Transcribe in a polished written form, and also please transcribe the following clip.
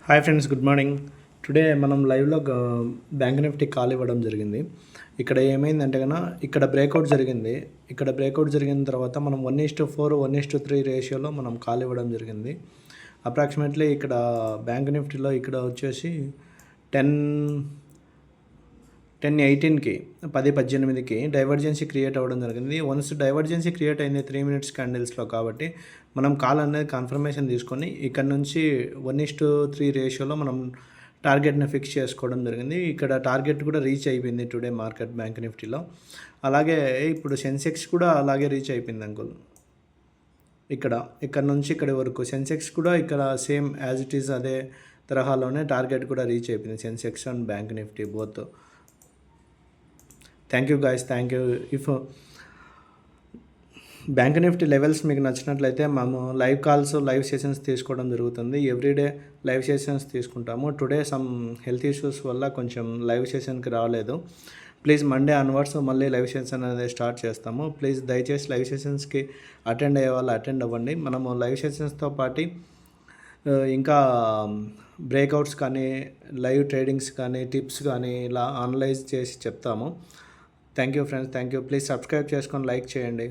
Hi friends, good morning. Today మనం లైవ్లో bank Nifty call ఇవ్వడం జరిగింది. ఇక్కడ ఏమైందంటే ఇక్కడ బ్రేక్అవుట్ జరిగింది. ఇక్కడ బ్రేక్అవుట్ జరిగిన తర్వాత మనం 1:4 1:3 రేషియోలో మనం కాల్ ఇవ్వడం జరిగింది. అప్రాక్సిమేట్లీ ఇక్కడ బ్యాంక్ నిఫ్టీలో ఇక్కడ వచ్చేసి 10:18కి 10:18కి డైవర్జెన్సీ క్రియేట్ అవ్వడం జరిగింది. వన్స్ డైవర్జెన్సీ క్రియేట్ అయింది 3 మినిట్స్ క్యాండిల్స్లో. కాబట్టి మనం కాల్ అనేది కన్ఫర్మేషన్ తీసుకొని ఇక్కడ నుంచి 1:3 రేషియోలో మనం టార్గెట్ని ఫిక్స్ చేసుకోవడం జరిగింది. ఇక్కడ టార్గెట్ కూడా రీచ్ అయిపోయింది టుడే మార్కెట్ బ్యాంక్ నిఫ్టీలో. అలాగే ఇప్పుడు సెన్సెక్స్ కూడా అలాగే రీచ్ అయిపోయింది అంకుల్. ఇక్కడ నుంచి ఇక్కడి వరకు సెన్సెక్స్ కూడా ఇక్కడ సేమ్ యాజ్ ఇట్ ఈస్ అదే తరహాలోనే టార్గెట్ కూడా రీచ్ అయిపోయింది, Sensex and bank Nifty both. Thank you guys, thank you. If bank Nifty levels మీకు నచ్చినట్లయితే మేము లైవ్ కాల్స్, లైవ్ సెషన్స్ తీసుకోవడం జరుగుతుంది. ఎవ్రీడే లైవ్ సెషన్స్ తీసుకుంటాము. టుడే సమ్ హెల్త్ ఇష్యూస్ వల్ల కొంచెం లైవ్ సెషన్కి రాలేదు. ప్లీజ్ మండే అన్వర్డ్స్ మళ్ళీ లైవ్ సెషన్ అనేది స్టార్ట్ చేస్తాము. ప్లీజ్ దయచేసి లైవ్ సెషన్స్కి అటెండ్ అయ్యే వాళ్ళు అటెండ్ అవ్వండి. మనము లైవ్ సెషన్స్తో పాటు ఇంకా బ్రేక్అవుట్స్ కానీ, లైవ్ ట్రేడింగ్స్ కానీ, టిప్స్ కానీ ఇలా అనలైజ్ చేసి చెప్తాము. Thank you friends, thank you. Please subscribe చేసుకొని లైక్ చేయండి.